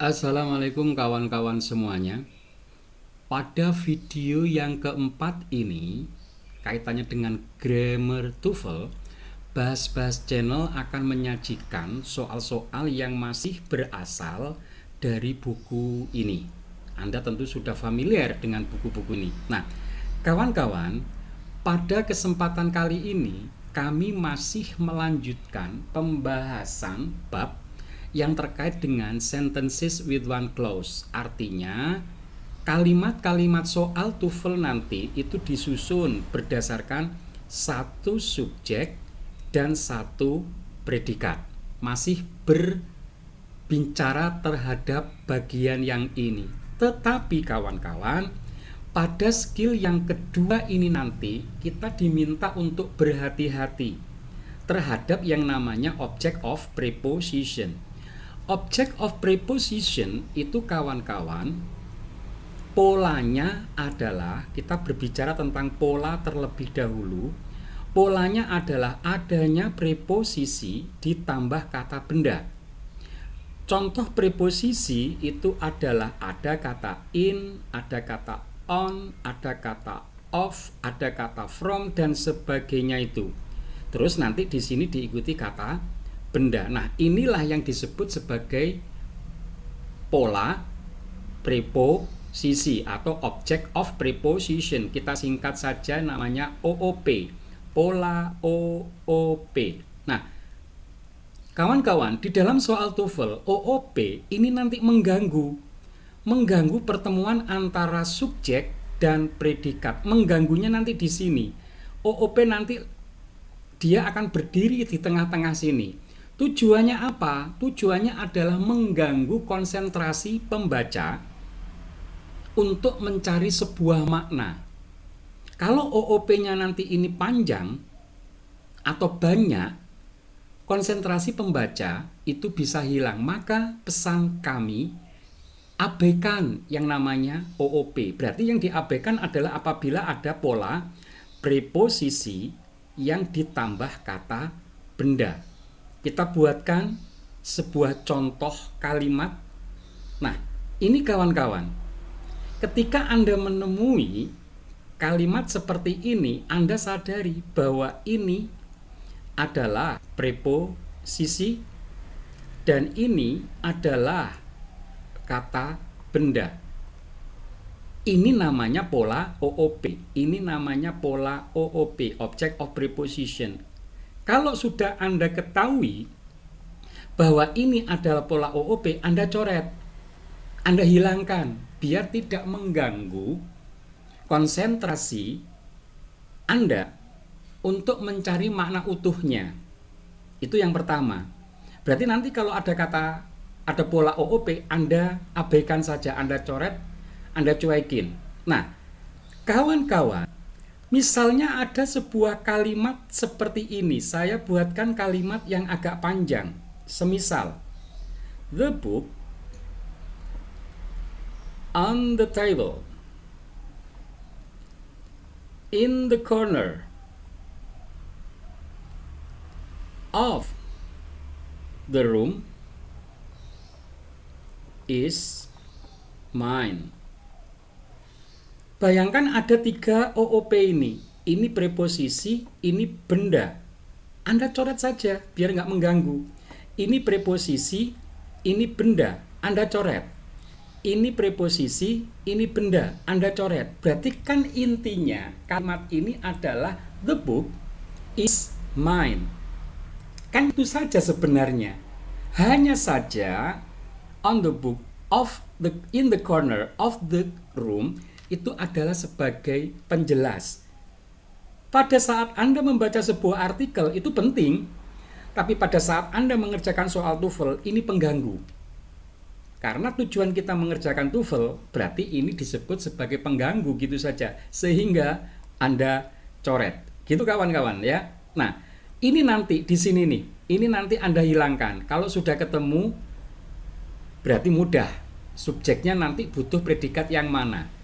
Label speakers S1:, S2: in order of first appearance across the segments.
S1: Assalamualaikum kawan-kawan semuanya. Pada video yang keempat ini, kaitannya dengan grammar TOEFL, Bahas-Bahas Channel akan menyajikan soal-soal yang masih berasal dari buku ini. Anda tentu sudah familiar dengan buku-buku ini. Nah, kawan-kawan, pada kesempatan kali ini kami masih melanjutkan pembahasan bab yang terkait dengan sentences with one clause. Artinya, kalimat-kalimat soal TOEFL nanti itu disusun berdasarkan satu subjek dan satu predikat. Masih berbicara terhadap bagian yang ini. Tetapi kawan-kawan, pada skill yang kedua ini nanti kita diminta untuk berhati-hati terhadap yang namanya object of preposition. Object of preposition itu kawan-kawan, polanya adalah, kita berbicara tentang pola terlebih dahulu. Polanya adalah adanya preposisi ditambah kata benda. Contoh preposisi itu adalah ada kata in, ada kata on, ada kata of, ada kata from dan sebagainya itu. Terus nanti di sini diikuti kata benda. Nah, inilah yang disebut sebagai pola preposisi atau object of preposition. Kita singkat saja namanya OOP. Pola OOP. Nah, kawan-kawan, di dalam soal TOEFL, OOP ini nanti mengganggu pertemuan antara subjek dan predikat. Mengganggunya nanti di sini. OOP nanti dia akan berdiri di tengah-tengah sini. Tujuannya apa? Tujuannya adalah mengganggu konsentrasi pembaca untuk mencari sebuah makna. Kalau OOP-nya nanti ini panjang atau banyak, konsentrasi pembaca itu bisa hilang. Maka pesan kami, abaikan yang namanya OOP. Berarti yang diabaikan adalah apabila ada pola preposisi yang ditambah kata benda. Kita buatkan sebuah contoh kalimat. Nah, ini kawan-kawan, ketika Anda menemui kalimat seperti ini, Anda sadari bahwa ini adalah preposisi dan ini adalah kata benda. Ini namanya pola OOP. Ini namanya pola OOP, object of preposition. Kalau sudah Anda ketahui bahwa ini adalah pola OOP, Anda coret, Anda hilangkan, biar tidak mengganggu konsentrasi Anda untuk mencari makna utuhnya. Itu yang pertama. Berarti nanti kalau ada pola OOP, Anda abaikan saja, Anda coret, Anda cuekin. Nah, kawan-kawan, misalnya ada sebuah kalimat seperti ini. Saya buatkan kalimat yang agak panjang. Semisal, the book on the table, in the corner of the room is mine. Bayangkan ada 3 OOP ini. Ini preposisi, ini benda. Anda coret saja biar nggak mengganggu. Ini preposisi, ini benda. Anda coret. Ini preposisi, ini benda. Anda coret. Berarti kan intinya kalimat ini adalah the book is mine. Kan itu saja sebenarnya. Hanya saja on the book in the corner of the room itu adalah sebagai penjelas. Pada saat Anda membaca sebuah artikel itu penting, tapi pada saat Anda mengerjakan soal TOEFL ini pengganggu. Karena tujuan kita mengerjakan TOEFL berarti ini disebut sebagai pengganggu gitu saja, sehingga Anda coret. Gitu kawan-kawan ya. Nah, ini nanti di sini nih, ini nanti Anda hilangkan. Kalau sudah ketemu berarti mudah. Subjeknya nanti butuh predikat yang mana.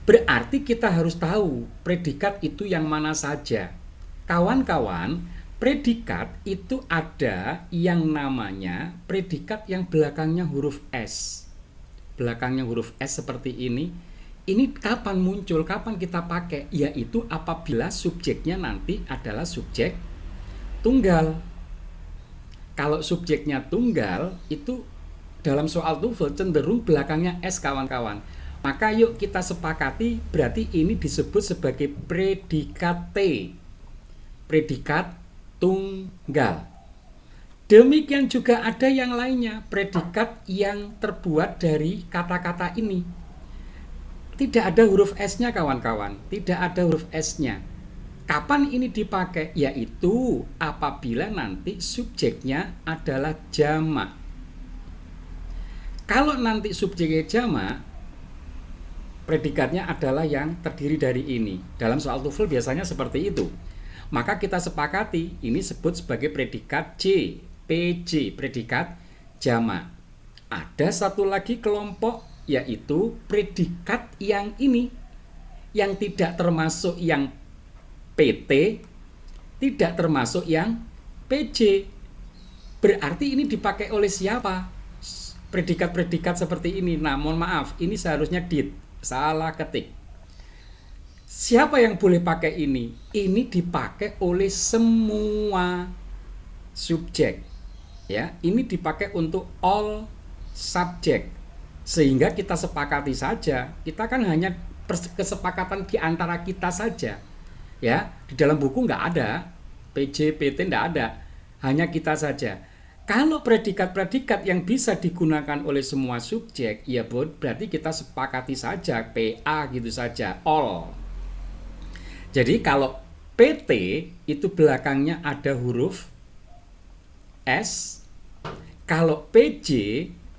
S1: Berarti kita harus tahu predikat itu yang mana saja. Kawan-kawan, Predikat itu ada yang namanya predikat yang belakangnya huruf S. Belakangnya huruf S seperti ini. Ini kapan muncul, kapan kita pakai? Yaitu apabila subjeknya nanti adalah subjek tunggal. Kalau subjeknya tunggal, itu dalam soal TOEFL cenderung belakangnya S, kawan-kawan. Maka yuk kita sepakati, berarti ini disebut sebagai predikat T. Predikat tunggal. Demikian juga ada yang lainnya, predikat yang terbuat dari kata-kata ini. Tidak ada huruf S-nya, kawan-kawan. Tidak ada huruf S-nya. Kapan ini dipakai? Yaitu apabila nanti subjeknya adalah jamak. Kalau nanti subjeknya jamak, predikatnya adalah yang terdiri dari ini. Dalam soal TOEFL biasanya seperti itu. Maka kita sepakati ini sebut sebagai predikat J, PJ, predikat jamak. Ada satu lagi kelompok, yaitu predikat yang ini, yang tidak termasuk yang PT, tidak termasuk yang PJ. Berarti ini dipakai oleh siapa? Predikat-predikat seperti ini. Nah, mohon maaf, ini seharusnya salah ketik. Siapa yang boleh pakai ini? Ini dipakai oleh semua subjek. Ya, ini dipakai untuk all subject. Sehingga kita sepakati saja. Kita kan hanya kesepakatan di antara kita saja. Ya, di dalam buku nggak ada PJ, PT nggak ada. Hanya kita saja. Kalau predikat-predikat yang bisa digunakan oleh semua subjek, ya berarti kita sepakati saja PA gitu saja, all. Jadi kalau PT itu belakangnya ada huruf S, kalau PJ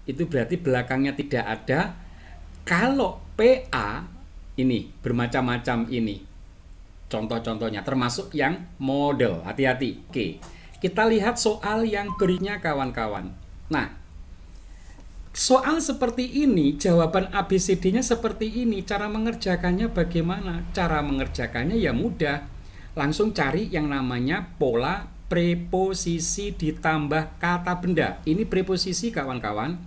S1: itu berarti belakangnya tidak ada. Kalau PA ini bermacam-macam ini. Contoh-contohnya termasuk yang model, hati-hati. Oke. Kita lihat soal yang berikutnya, kawan-kawan. Nah, soal seperti ini, jawaban ABCD-nya seperti ini. Cara mengerjakannya bagaimana? Cara mengerjakannya ya mudah. Langsung cari yang namanya pola preposisi ditambah kata benda. Ini preposisi, kawan-kawan.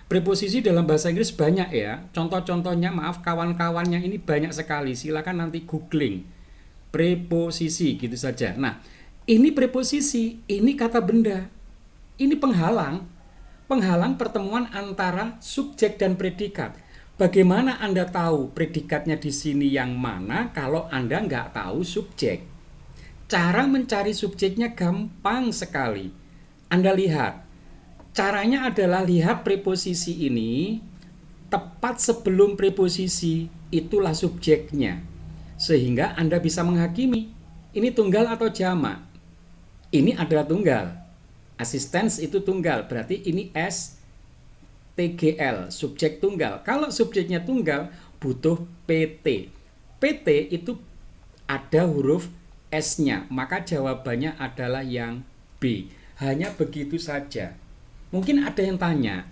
S1: Preposisi dalam bahasa Inggris banyak ya. Contoh-contohnya, maaf kawan-kawan yang ini banyak sekali. Silakan nanti googling. Preposisi gitu saja. Nah, ini preposisi, ini kata benda. Ini penghalang. Penghalang pertemuan antara subjek dan predikat. Bagaimana Anda tahu predikatnya di sini yang mana kalau Anda nggak tahu subjek? Cara mencari subjeknya gampang sekali. Anda lihat, caranya adalah lihat preposisi ini, tepat sebelum preposisi, itulah subjeknya. Sehingga Anda bisa menghakimi, ini tunggal atau jamak. Ini adalah tunggal. Assistance itu tunggal, berarti ini STGL, subjek tunggal. Kalau subjeknya tunggal, butuh PT. PT itu ada huruf S-nya, maka jawabannya adalah yang B. Hanya begitu saja. Mungkin ada yang tanya,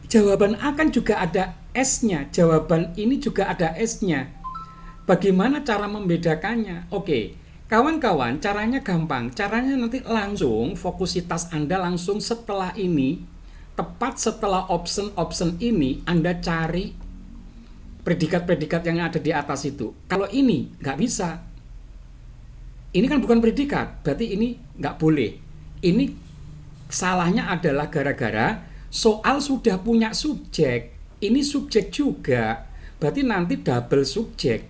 S1: jawaban A kan juga ada S-nya, jawaban ini juga ada S-nya. Bagaimana cara membedakannya? Oke. Kawan-kawan, caranya gampang. Caranya nanti langsung fokusitas Anda langsung setelah ini, tepat setelah option ini, Anda cari predikat-predikat yang ada di atas itu. Kalau ini nggak bisa. Ini kan bukan predikat, berarti ini nggak boleh. Ini salahnya adalah gara-gara soal sudah punya subjek. Ini subjek juga, berarti nanti double subjek.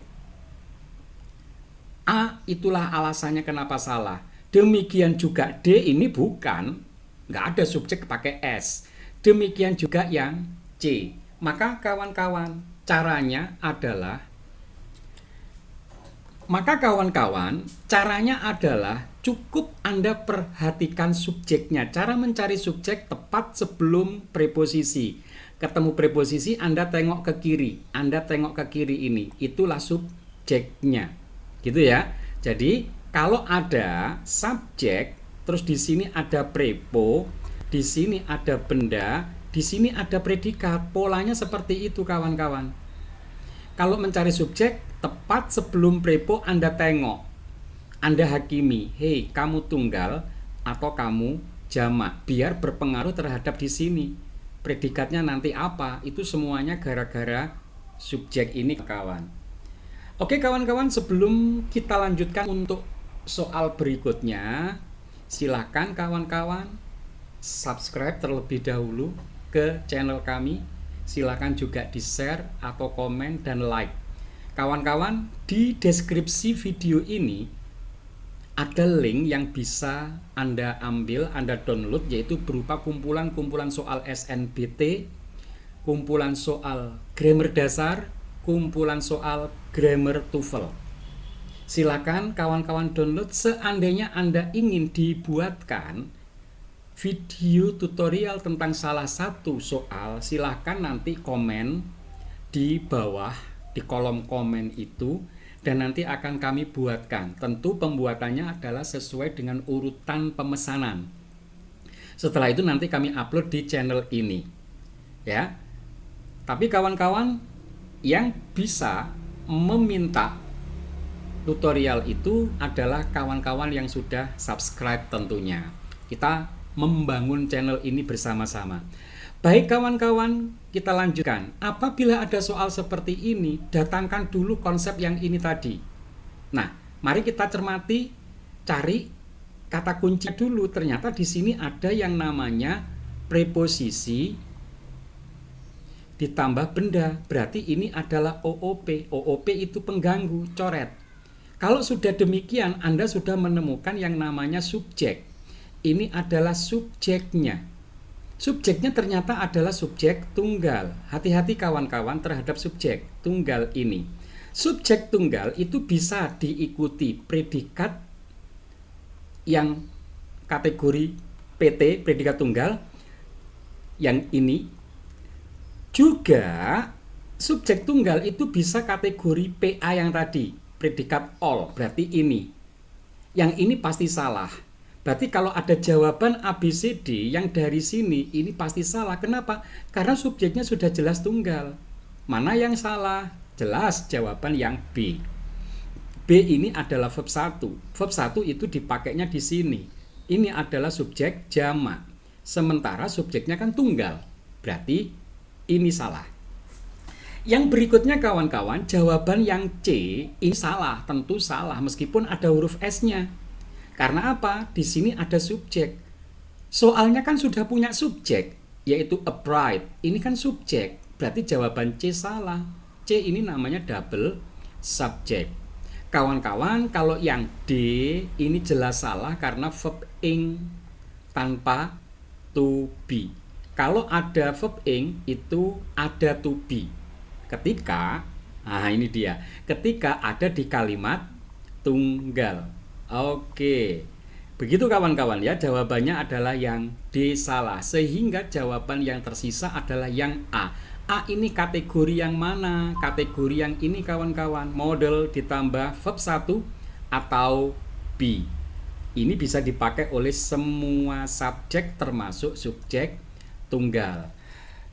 S1: A, itulah alasannya kenapa salah. Demikian juga D, ini bukan, nggak ada subjek pakai S. Demikian juga yang C. Maka kawan-kawan, caranya adalah cukup Anda perhatikan subjeknya. Cara mencari subjek tepat sebelum preposisi. Ketemu preposisi, Anda tengok ke kiri. Anda tengok ke kiri ini, itulah subjeknya. Gitu ya. Jadi kalau ada subjek, terus di sini ada prepo, di sini ada benda, di sini ada predikat. Polanya seperti itu, kawan-kawan. Kalau mencari subjek, tepat sebelum prepo Anda tengok. Anda hakimi, hei kamu tunggal atau kamu jamak, biar berpengaruh terhadap di sini. Predikatnya nanti apa? Itu semuanya gara-gara subjek ini, kawan. Oke kawan-kawan, sebelum kita lanjutkan untuk soal berikutnya, silakan kawan-kawan subscribe terlebih dahulu ke channel kami. Silakan juga di-share atau komen dan like. Kawan-kawan, di deskripsi video ini ada link yang bisa Anda ambil, Anda download, yaitu berupa kumpulan-kumpulan soal SNBT, kumpulan soal grammar dasar, kumpulan soal grammar TOEFL. Silakan kawan-kawan download. Seandainya Anda ingin dibuatkan video tutorial tentang salah satu soal, silakan nanti komen di bawah di kolom komen itu, dan nanti akan kami buatkan. Tentu pembuatannya adalah sesuai dengan urutan pemesanan. Setelah itu nanti kami upload di channel ini, ya. Tapi kawan-kawan yang bisa meminta tutorial itu adalah kawan-kawan yang sudah subscribe tentunya. Kita membangun channel ini bersama-sama. Baik kawan-kawan, kita lanjutkan. Apabila ada soal seperti ini, datangkan dulu konsep yang ini tadi. Nah, mari kita cermati, cari kata kunci dulu. Ternyata di sini ada yang namanya preposisi ditambah benda. Berarti ini adalah OOP. OOP itu pengganggu, coret. Kalau sudah demikian, Anda sudah menemukan yang namanya subjek. Ini adalah subjeknya. Subjeknya ternyata adalah subjek tunggal. Hati-hati kawan-kawan terhadap subjek tunggal ini. Subjek tunggal itu bisa diikuti predikat yang kategori PT, predikat tunggal, yang ini. Juga subjek tunggal itu bisa kategori PA yang tadi, predikat all, berarti ini. Yang ini pasti salah. Berarti kalau ada jawaban ABCD yang dari sini, ini pasti salah. Kenapa? Karena subjeknya sudah jelas tunggal. Mana yang salah? Jelas jawaban yang B. B ini adalah verb 1. Verb 1 itu dipakainya di sini. Ini adalah subjek jamak. Sementara subjeknya kan tunggal. Berarti ini salah. Yang berikutnya kawan-kawan, jawaban yang C ini salah. Tentu salah meskipun ada huruf S-nya. Karena apa? Di sini ada subjek. Soalnya kan sudah punya subjek, yaitu a bride. Ini kan subjek. Berarti jawaban C salah. C ini namanya double subject. Kawan-kawan, kalau yang D ini jelas salah karena verb ing tanpa to be. Kalau ada verb ing itu ada to be. Ketika, nah ini dia, ketika ada di kalimat tunggal. Oke, begitu kawan-kawan ya, jawabannya adalah yang D salah. Sehingga jawaban yang tersisa adalah yang A. A ini kategori yang mana? Kategori yang ini kawan-kawan, model ditambah verb 1 atau B. Ini bisa dipakai oleh semua subjek termasuk subjek tunggal.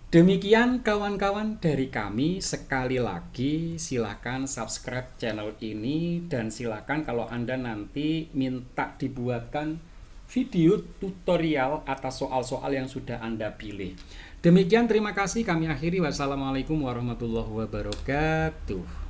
S1: Demikian kawan-kawan dari kami. Sekali lagi silakan subscribe channel ini, dan silakan kalau Anda nanti minta dibuatkan video tutorial atas soal-soal yang sudah Anda pilih. Demikian, terima kasih, kami akhiri. Wassalamualaikum warahmatullahi wabarakatuh.